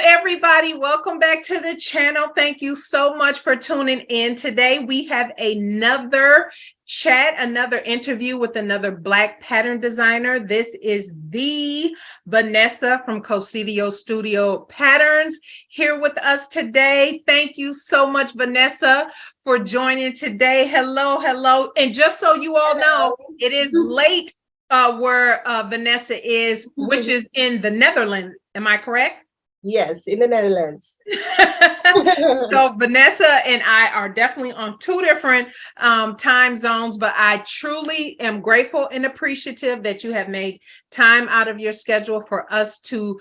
Everybody. Welcome back to the channel. Thank you so much for tuning in. Today, we have another chat, another interview with another Black pattern designer. This is the Vanessa from Kosedo Studio Patterns here with us today. Thank you so much, Vanessa, for joining today. Hello, hello. And just so you all know, it is late where Vanessa is, which is in the Netherlands. Am I correct? Yes, in the Netherlands. So Vanessa and I are definitely on two different time zones, but I truly am grateful and appreciative that you have made time out of your schedule for us to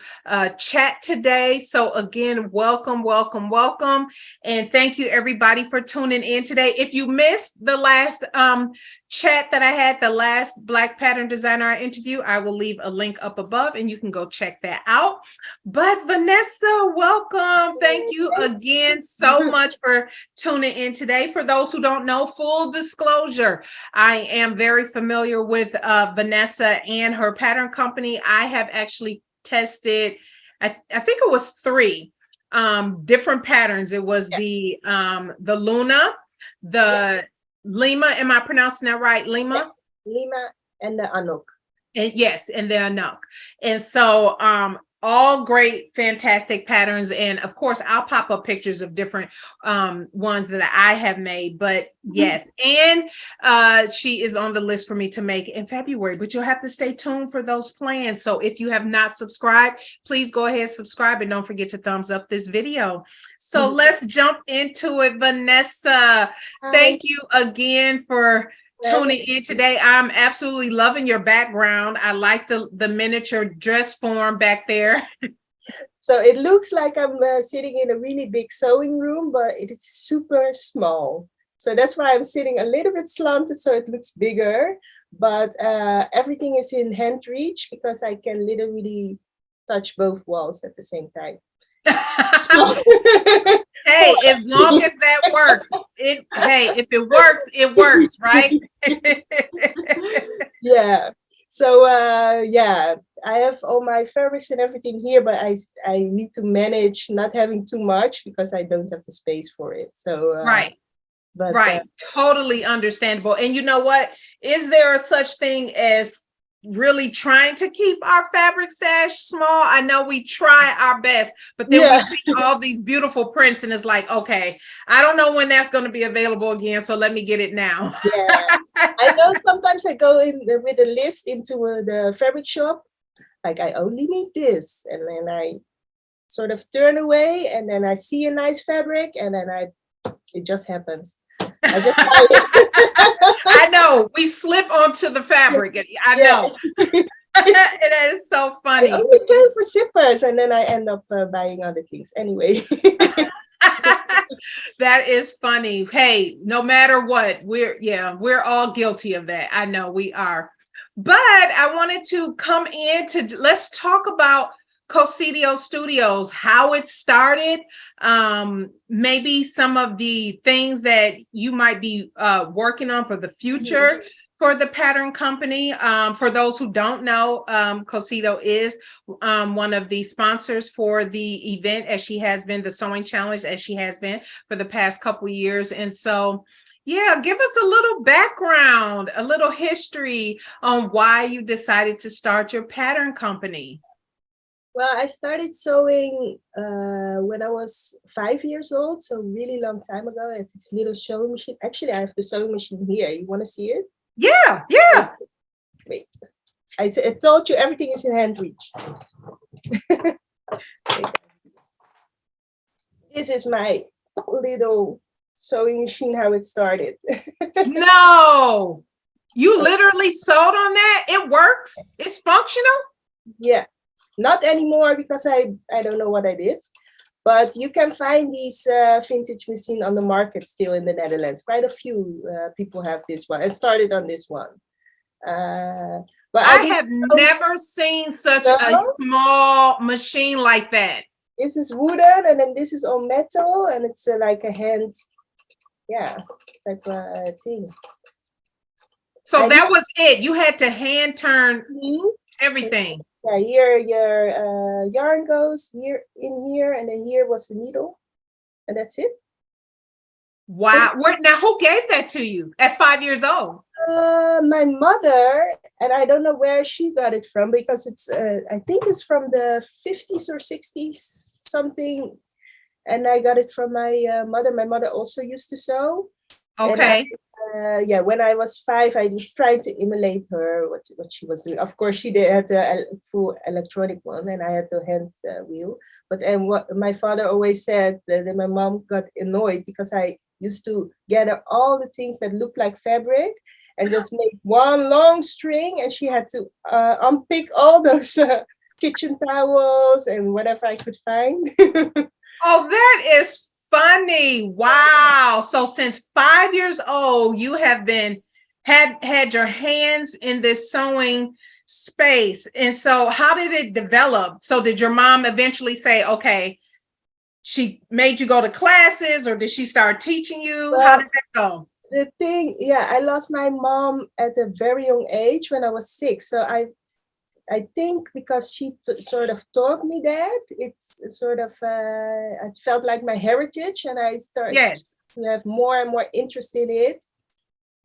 chat today. So again, welcome, welcome, welcome. And thank you everybody for tuning in today. If you missed the last chat that I had, the last Black pattern designer I interviewed, I will leave a link up above and you can go check that out. But Vanessa, welcome. Thank you again so much for tuning in today. For those who don't know, full disclosure, I am very familiar with Vanessa and her pattern company. I have actually tested, I think it was 3 different patterns. It was the Luna, the Lima. Am I pronouncing that right? Lima? Lima and the Anok. And yes, and the Anok. And so all great, fantastic patterns. And of course, I'll pop up pictures of different ones that I have made. But yes, and she is on the list for me to make in February. But you'll have to stay tuned for those plans. So if you have not subscribed, please go ahead, subscribe, and don't forget to thumbs up this video. So let's jump into it, Vanessa. Thank you again for tuning in today. I'm absolutely loving your background. I like the miniature dress form back there. So it looks like I'm sitting in a really big sewing room, but it's super small. So that's why I'm sitting a little bit slanted so it looks bigger. But everything is in hand reach because I can literally touch both walls at the same time. Hey, as long as that works, if it works, it works, right? Yeah. So yeah, I have all my fabrics and everything here, but I need to manage not having too much because I don't have the space for it. So right. But totally understandable. And you know what? Is there a such thing as really trying to keep our fabric stash small? I know we try our best, but then we see all these beautiful prints and it's like, okay, I don't know when that's going to be available again, so let me get it now. Yeah, I know sometimes I go in with a list into the fabric shop, like I only need this, and then I sort of turn away and then I see a nice fabric and then it just happens. I just buy it. I know we slip onto the fabric. I know. It is so funny. I only go for zippers and then I end up buying other things anyway. That is funny. Hey, no matter what, we're all guilty of that. I know we are. But I wanted to come in to let's talk about Kosedo Studios, how it started, maybe some of the things that you might be working on for the future for the pattern company. For those who don't know, Kosedo is one of the sponsors for the event, as she has been, the sewing challenge, as she has been for the past couple of years. And so, yeah, give us a little background, a little history on why you decided to start your pattern company. Well, I started sewing when I was 5 years old, so really long time ago. It's this little sewing machine. Actually, I have the sewing machine here. You want to see it? Yeah, yeah. Wait, I told you everything is in hand reach. This is my little sewing machine, how it started. No, you literally sewed on that? It works? It's functional? Yeah. Not anymore because I don't know what I did, but you can find these vintage machine on the market still in the Netherlands. Quite a few people have this one. I started on this one. But I have never seen such a small machine like that. This is wooden and then this is all metal and it's like a hand, type of thing. So that was it. You had to hand turn everything. Yeah, here your yarn goes here in here, and then here was the needle, and that's it. Wow. Now, who gave that to you at 5 years old? My mother, and I don't know where she got it from because it's I think it's from the 50s or 60s something, and I got it from my mother. My mother also used to sew. And Okay. yeah, when I was 5, I was trying to emulate her, what she was doing. Of course, she did had a full electronic one, and I had the hand wheel. But and what my father always said that my mom got annoyed because I used to gather all the things that looked like fabric and just make one long string, and she had to unpick all those kitchen towels and whatever I could find. Oh, that is funny. Wow. So since 5 years old, you have been had your hands in this sewing space. And so how did it develop? So did your mom eventually say, okay, she made you go to classes, or did she start teaching you? How Well, did that go? the thing, yeah, I lost my mom at a very young age when I was 6. So I think because she sort of taught me that, it's sort of I felt like my heritage, and I started Yes. to have more and more interest in it,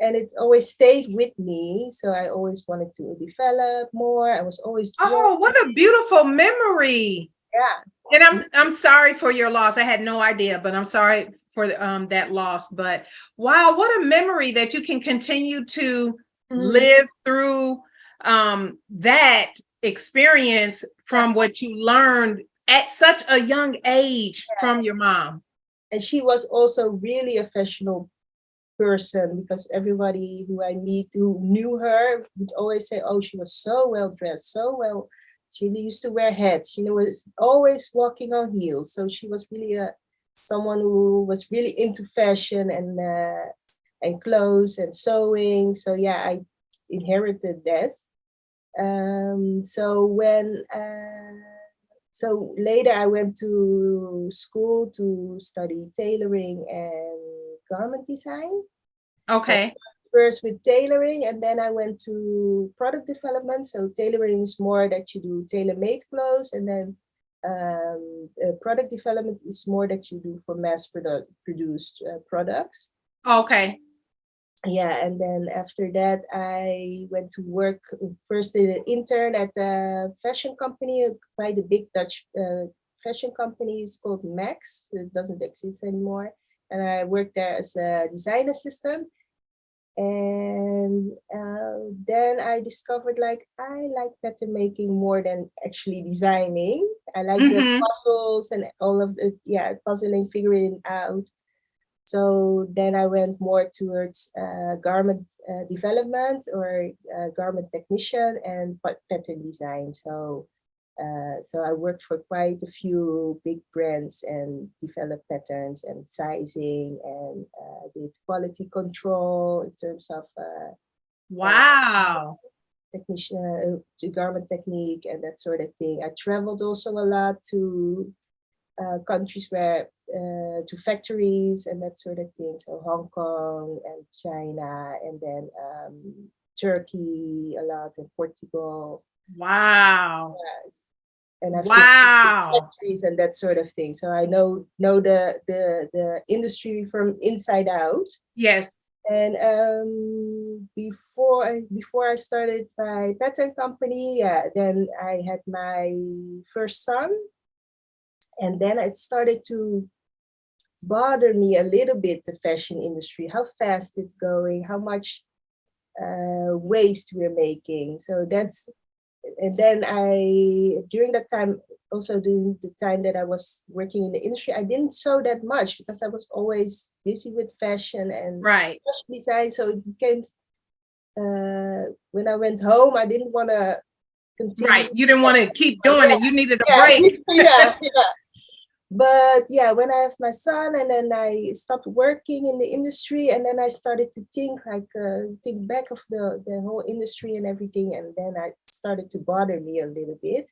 and it always stayed with me. So I always wanted to develop more. I was always Oh, drawing. what a beautiful memory. Yeah. And I'm sorry for your loss. I had no idea, but I'm sorry for that loss. But wow, what a memory that you can continue to Mhm. live through that experience from what you learned at such a young age from your mom. And she was also really a fashionable person because everybody who I meet who knew her would always say, "Oh, she was so well dressed, so well. She used to wear hats. She was always walking on heels. So she was really someone who was really into fashion and clothes and sewing. So yeah, I inherited that. So so later I went to school to study tailoring and garment design. So Okay. first with tailoring, and then I went to product development. So tailoring is more that you do tailor-made clothes, and then product development is more that you do for produced products. Okay. Yeah, and then after that, I went to work first as an intern at a fashion company, quite a big Dutch fashion company. It's called Max. It doesn't exist anymore. And I worked there as a design assistant. And then I discovered like I like pattern making more than actually designing. I like the Mm-hmm. puzzles and all of the, yeah, puzzling, figuring out. So then I went more towards garment development or garment technician and pattern design. So I worked for quite a few big brands and developed patterns and sizing and did quality control in terms of uh, Wow. technician, garment technique and that sort of thing. I traveled also a lot to countries where to factories and that sort of thing. So Hong Kong and China, and then Turkey a lot, and Portugal. Wow. Yes. And I've visited Wow. factories and that sort of thing. So I know the industry from inside out. Yes. And before I started my pattern company, yeah, then I had my first son, and then it started to bother me a little bit, the fashion industry, how fast it's going, how much waste we're making. So that's, and then during that time, also during the time that I was working in the industry, I didn't sew that much because I was always busy with fashion and Right. fashion design. So it became, when I went home, I didn't want to continue. Right. You didn't want to keep doing it. You needed a Yeah, break. yeah. But yeah, when I have my son, and then I stopped working in the industry, and then I started to think back of the whole industry and everything, and then I started to bother me a little bit.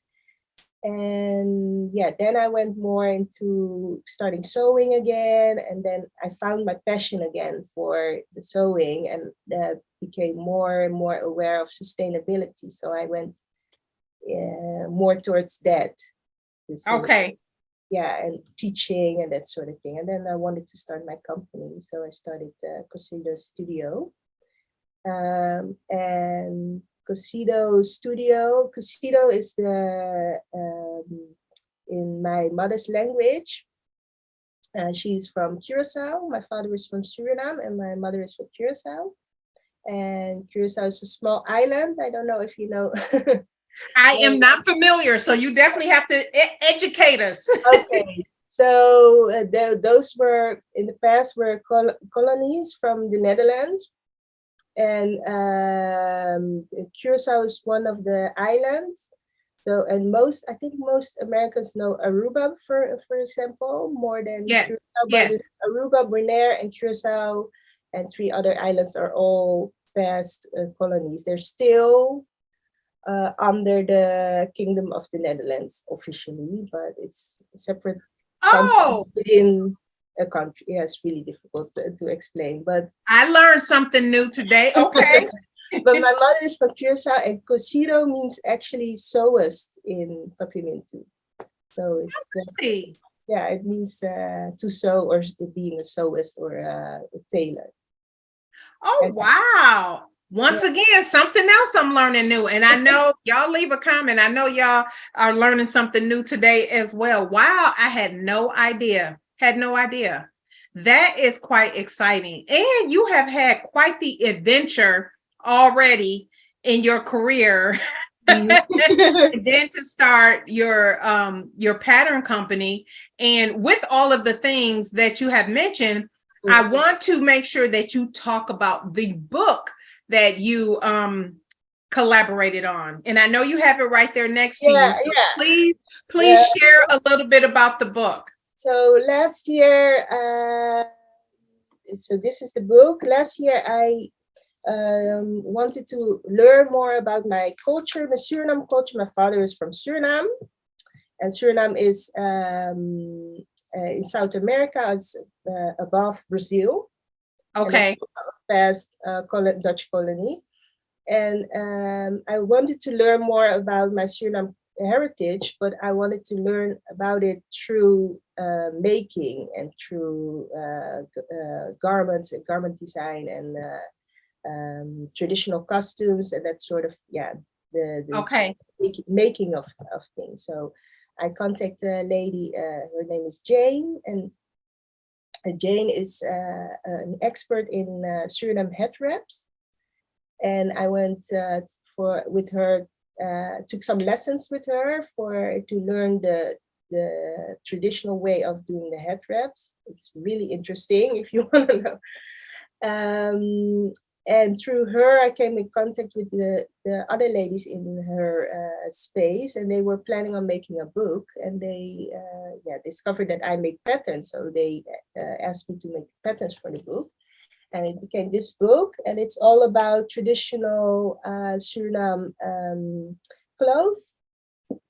And yeah, then I went more into starting sewing again, and then I found my passion again for the sewing, and became more and more aware of sustainability. So I went more towards that. Okay. Yeah, and teaching and that sort of thing. And then I wanted to start my company, so I started Kosedo Studio. And Kosedo Studio, Kosedo is the in my mother's language. She's from Curacao. My father is from Suriname, and my mother is from Curacao. And Curacao is a small island. I don't know if you know. I am not familiar, so you definitely have to educate us. Okay. So those were in the past were colonies from the Netherlands, and Curacao is one of the islands. So, and I think most Americans know Aruba, for example, more than Yes. Curacao. But Yes. Aruba, Bonaire, and Curacao, and 3 other islands are all past colonies. They're still under the Kingdom of the Netherlands officially, but it's separate countries within a country. Yeah, it's really difficult to explain, but I learned something new today. Okay. But my mother is from Curacao, and Kosedo means actually sewist in Papiamentu. So it's just, yeah, it means to sew, or being a sewist or a tailor. Oh, wow. Once again, something else I'm learning new. And I know y'all leave a comment. I know y'all are learning something new today as well. Wow, I had no idea. Had no idea. That is quite exciting. And you have had quite the adventure already in your career. And then to start your pattern company. And with all of the things that you have mentioned, I want to make sure that you talk about the book that you collaborated on. And I know you have it right there next to you. So please share a little bit about the book. So last year, so this is the book. Last year, I wanted to learn more about my culture, the Suriname culture. My father is from Suriname, and Suriname is in South America. It's above Brazil. Okay. Past Dutch colony. And I wanted to learn more about my Suriname heritage, but I wanted to learn about it through making and through garments and garment design and traditional costumes and that sort of, the making of things. So I contacted a lady, her name is Jane, and Jane is an expert in Suriname head wraps. And I went with her, took some lessons with her to learn the traditional way of doing the head wraps. It's really interesting if you want to know. And through her, I came in contact with the other ladies in her space, and they were planning on making a book. And they discovered that I make patterns, so they asked me to make patterns for the book. And it became this book, and it's all about traditional Suriname clothes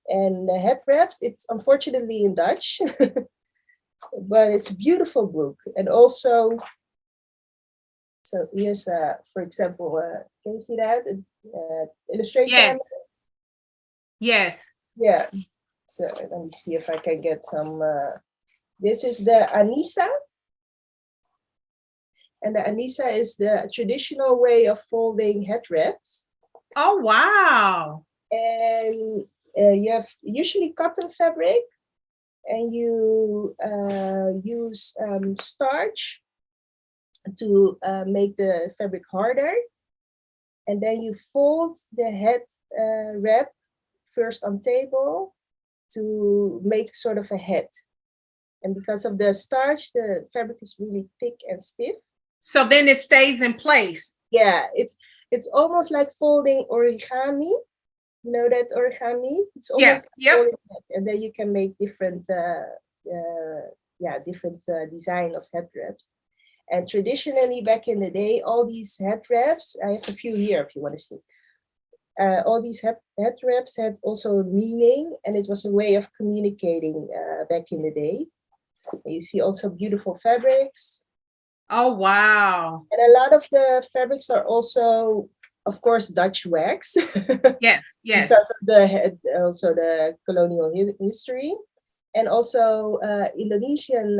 and head wraps. It's unfortunately in Dutch, but it's a beautiful book. And also, so here's, for example, can you see that illustration? Yes. Yes. Yeah. So let me see if I can get some. This is the Anissa. And the Anissa is the traditional way of folding head wraps. Oh, wow. And you have usually cotton fabric, and you use starch to make the fabric harder. And then you fold the head wrap first on table to make sort of a head. And because of the starch, the fabric is really thick and stiff. So then it stays in place. Yeah, it's almost like folding origami. You know that origami? It's almost like folding that. And then you can make different design of head wraps. And traditionally, back in the day, all these head wraps, I have a few here if you want to see. All these head wraps had also meaning, and it was a way of communicating back in the day. You see also beautiful fabrics. Oh, wow. And a lot of the fabrics are also of course, Dutch wax. Yes, yes. Because of also the colonial history, and also Indonesian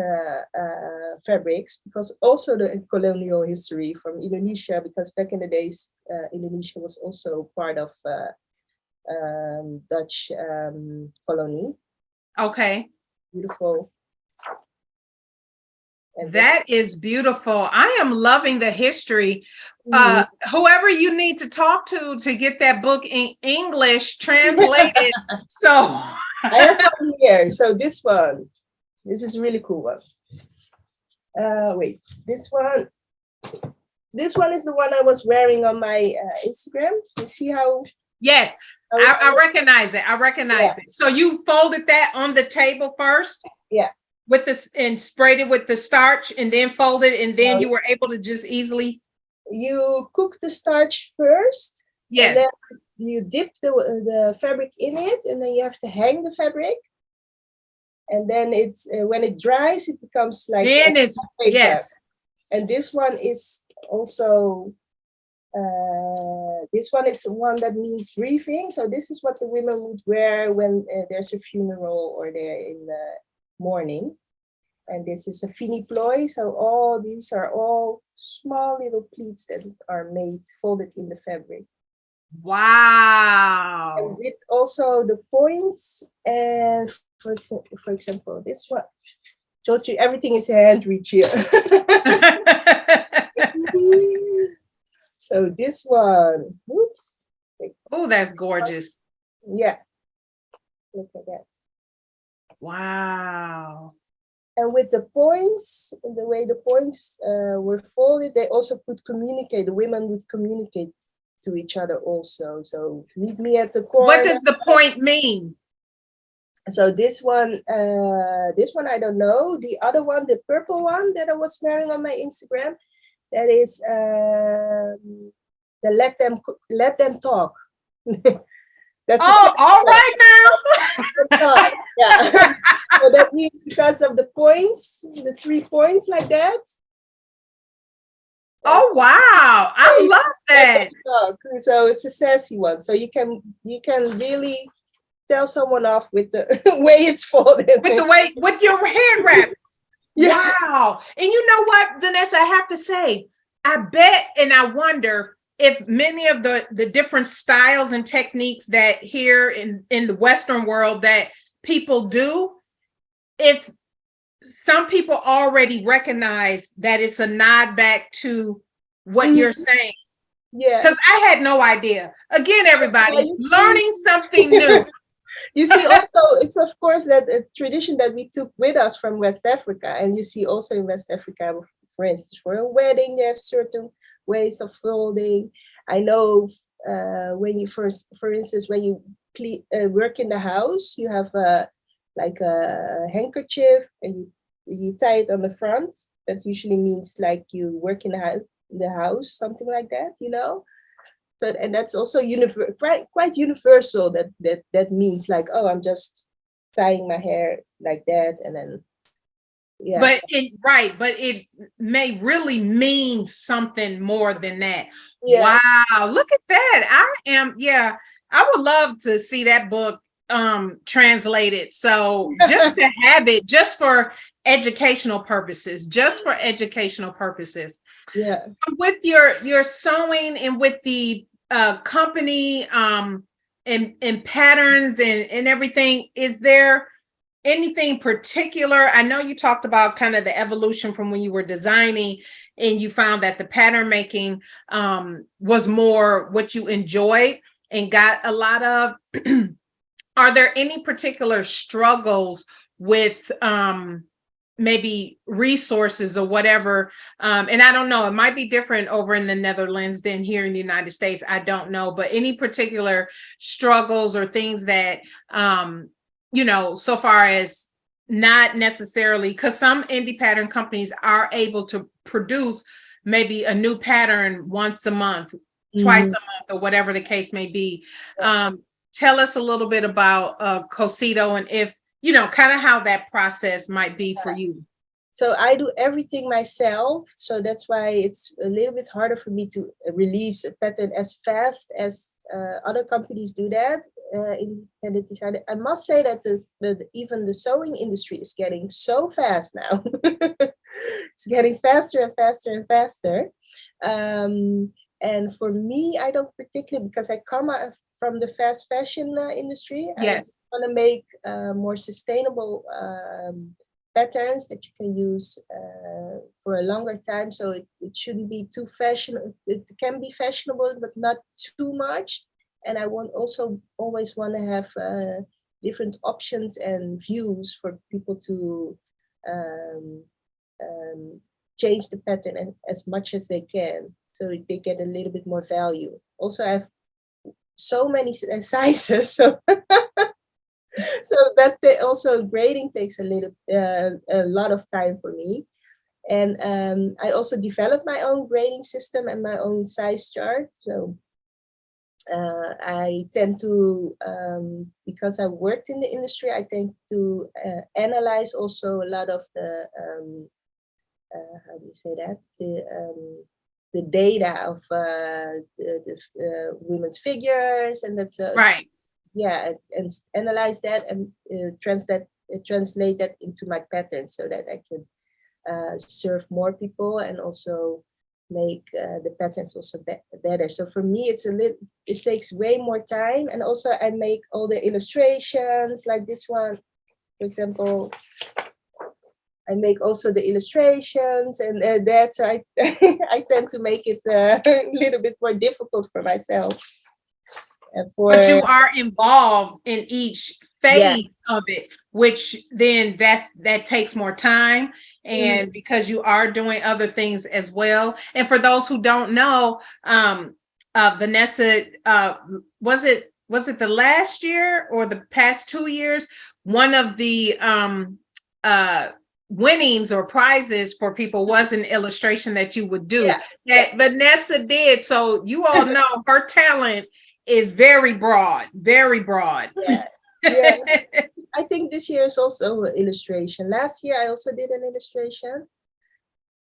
fabrics, because also the colonial history from Indonesia, because back in the days, Indonesia was also part of Dutch colony. Okay. Beautiful. And that is beautiful. I am loving the history. Mhm. Whoever you need to talk to get that book in English translated. So I have one here. So this is a really cool one. Wait, this one is the one I was wearing on my Instagram. You see how? Yes, I recognize it. I recognize it. So you folded that on the table first? Yeah. With this, and sprayed it with the starch, and then folded, and then you were able to just easily. You cook the starch first. Yes. And then you dip the fabric in it, and then you have to hang the fabric. And then it's when it dries, it becomes like. Then it's yes. And this one is also. This one is one that means grieving. So this is what the women would wear when there's a funeral or they're in the mourning. And this is a fini ploy. So all these are all small little pleats that are made, folded in the fabric. Wow. And with also the points. And for example, this one. Told you everything is hand reach here. So this one, oops. Oh, that's gorgeous. Yeah. Look at that. Wow. And with the points, the way the points were folded, they also could communicate. The women would communicate to each other also. So meet me at the corner. What does the point mean? So this one I don't know. The other one, the purple one that I was wearing on my Instagram, that is the let them talk. That's all right now. Yeah. So that means because of the points, the 3 points like that. Oh wow! I love that. So it's a sassy one. So you can really tell someone off with the way it's folded. With your hand wrap. Yeah. Wow. And you know what, Vanessa, I have to say, I bet and I wonder if many of the different styles and techniques that here in the Western world that people do, if some people already recognize that it's a nod back to what you're saying. Yeah. Because I had no idea. Again, everybody, learning something new. You see, also, it's of course that a tradition that we took with us from West Africa. And you see also in West Africa, for instance, for a wedding, they have certain ways of folding. I know when you for instance, when you work in the house, you have like a handkerchief and you tie it on the front. That usually means like you work in the house, something like that, you know. So, and that's also quite universal. That means like, oh, I'm just tying my hair like that, and then yeah. But it may really mean something more than that. Yeah. Wow, look at that. I would love to see that book translated. So just to have it, just for educational purposes. Yeah. With your sewing and with the company and patterns and everything, is there anything particular? I know you talked about kind of the evolution from when you were designing and you found that the pattern making was more what you enjoyed and got a lot of. Are there any particular struggles with maybe resources or whatever? And I don't know, it might be different over in the Netherlands than here in the United States. I don't know, but any particular struggles or things that, so far as not necessarily, because some indie pattern companies are able to produce maybe a new pattern once a month, twice a month, or whatever the case may be. Tell us a little bit about Kosedo and if, kind of how that process might be for you. So I do everything myself. So that's why it's a little bit harder for me to release a pattern as fast as other companies do that. Independent design. I must say that even the sewing industry is getting so fast now. It's getting faster and faster and faster. And for me, I don't particularly, because I come from the fast fashion industry. Yes. I want to make more sustainable patterns that you can use for a longer time. So it shouldn't be too fashionable. It can be fashionable, but not too much. And I also always want to have different options and views for people to change the pattern as much as they can, so they get a little bit more value. Also, I have so many sizes, so so that also grading takes a lot of time for me. And I also developed my own grading system and my own size chart. So I tend to, because I worked in the industry, I tend to analyze also a lot of the, how do you say that? The data of the women's figures, and that's right. Yeah, and analyze that and translate that into my patterns so that I can serve more people and also make the patterns also better. So for me, it takes way more time, and also I make all the illustrations like this one, for example. I make also the illustrations and that, so I I tend to make it a little bit more difficult for myself. But you are involved in each phase Yeah. of it, which then that takes more time, and because you are doing other things as well. And for those who don't know, Vanessa, was it the last year or the past 2 years, one of the winnings or prizes for people was an illustration that you would do that Vanessa did. So you all know her talent is very broad, very broad. Yeah. I think this year is also an illustration. Last year I also did an illustration.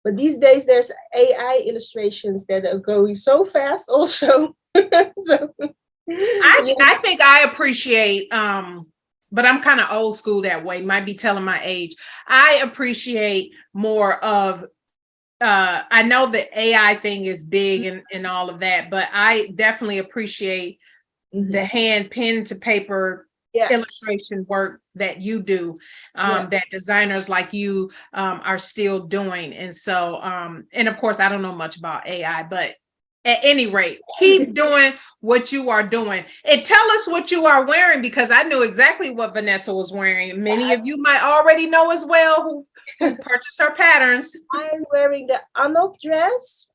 But these days there's AI illustrations that are going so fast also. So I think I appreciate but I'm kind of old school that way, might be telling my age. I appreciate more of I know the AI thing is big and all of that, but I definitely appreciate the hand pen to paper illustration work that you do, that designers like you are still doing. And so, and of course, I don't know much about AI, but at any rate, keep doing what you are doing. And tell us what you are wearing, because I knew exactly what Vanessa was wearing. Many of you might already know as well who purchased her patterns. I'm wearing the Anok dress.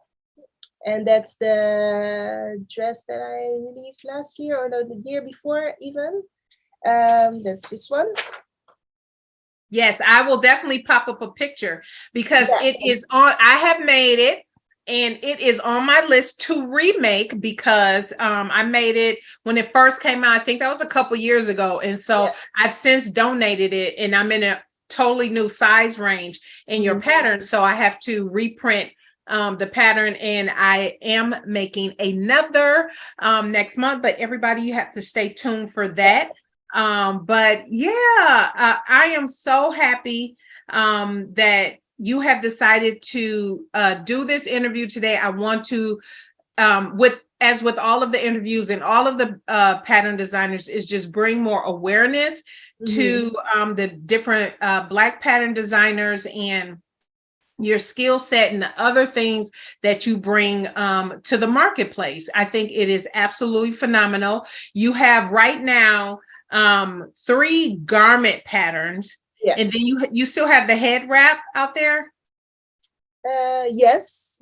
And that's the dress that I released last year or the year before even. That's this one. Yes, I will definitely pop up a picture because it is on. I have made it and it is on my list to remake because I made it when it first came out. I think that was a couple years ago. And so I've since donated it and I'm in a totally new size range in your pattern. So I have to reprint the pattern, and I am making another next month, but everybody, you have to stay tuned for that. But yeah, I am so happy that you have decided to do this interview today. I want to, with all of the interviews and all of the pattern designers, is just bring more awareness to the different Black pattern designers and your skill set and the other things that you bring to the marketplace. I think it is absolutely phenomenal. You have right now 3 garment patterns, and then you still have the head wrap out there. Yes.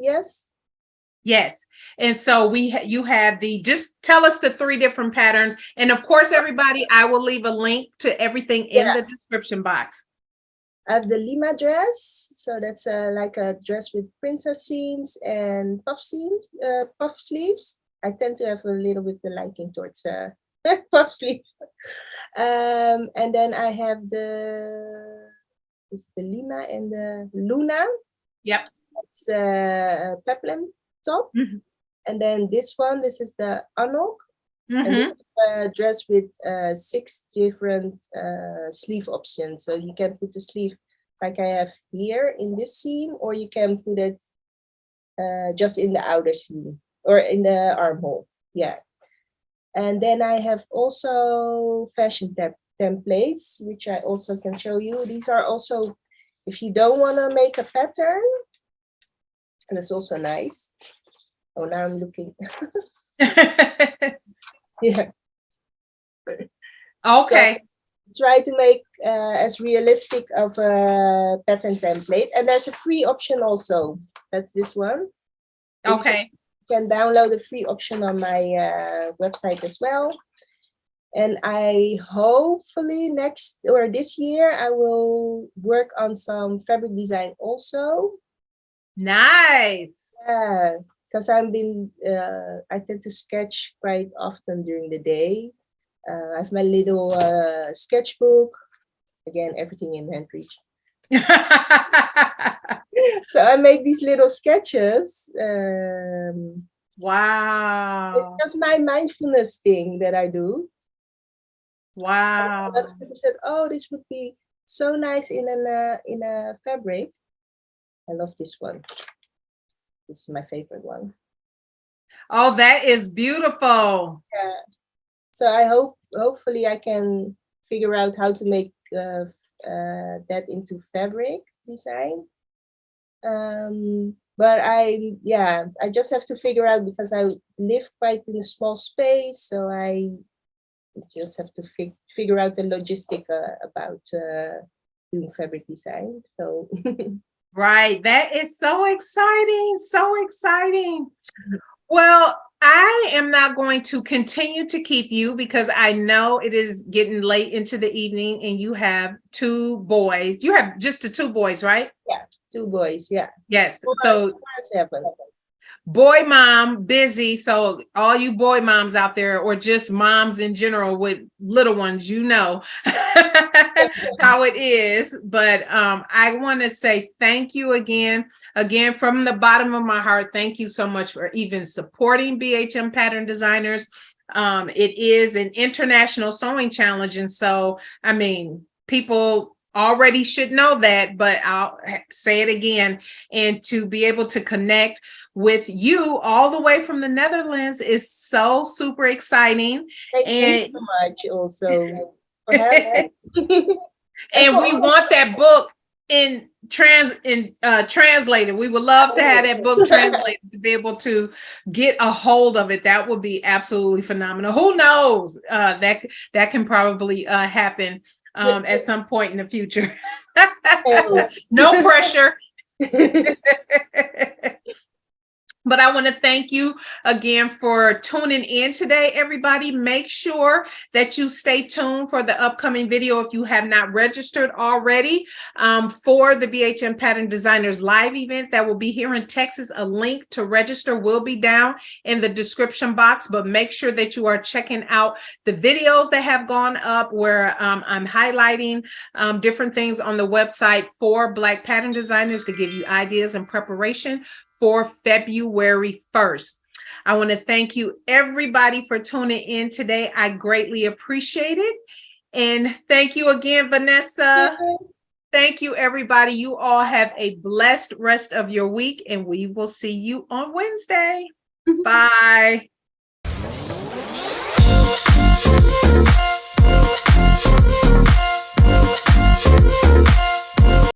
And so you have just tell us the 3 different patterns, and of course, everybody, I will leave a link to everything in the description box. I have the Lima dress, so that's like a dress with princess seams and puff sleeves. I tend to have a little bit of liking towards puff sleeves. And then I have the is the Lima and the Luna. Yep. It's a peplum top. Mm-hmm. And then this is the Anok. Mm-hmm. And it's dress with 6 different sleeve options. So you can put the sleeve like I have here in this seam, or you can put it just in the outer seam or in the armhole. Yeah. And then I have also fashion templates, which I also can show you. These are also, if you don't want to make a pattern, and it's also nice. Oh, now I'm looking. Yeah. Okay. So try to make as realistic of a pattern template. And there's a free option also. That's this one. Okay. You can download a free option on my website as well. And I hopefully this year, I will work on some fabric design also. Nice. Yeah, because I tend to sketch quite often during the day. I have my little sketchbook. Again, everything in hand reach. So I make these little sketches. Wow. It's just my mindfulness thing that I do. Wow. A lot of people said, "Oh, this would be so nice in a fabric." I love this one. This is my favorite one. Oh, that is beautiful. Yeah. So I hopefully I can figure out how to make that into fabric design. But I just have to figure out, because I live quite in a small space, so I just have to figure out the logistic about doing fabric design. So Right. That is so exciting. So exciting. Well, I am not going to continue to keep you, because I know it is getting late into the evening and you have 2 boys. You have just the 2 boys, right? Yeah, 2 boys. Yeah. Yes. 4, So 7. boy mom busy. So all you boy moms out there, or just moms in general with little ones, you know how it is. But I want to say thank you again from the bottom of my heart. Thank you so much for even supporting BHM Pattern Designers. It is an international sewing challenge, and so I mean, people already should know that, but I'll say it again. And to be able to connect with you all the way from the Netherlands is so super exciting. Thank you so much also for having me. And we want that book translated. We would love to have that book translated, to be able to get a hold of it. That would be absolutely phenomenal. Who knows? That can probably happen at some point in the future. No pressure. But I want to thank you again for tuning in today, everybody. Make sure that you stay tuned for the upcoming video if you have not registered already for the BHM Pattern Designers live event that will be here in Texas. A link to register will be down in the description box, but make sure that you are checking out the videos that have gone up, where I'm highlighting different things on the website for Black pattern designers to give you ideas and preparation for February 1st. I want to thank you, everybody, for tuning in today. I greatly appreciate it. And thank you again, Vanessa. Thank you, everybody. You all have a blessed rest of your week, and we will see you on Wednesday. Bye.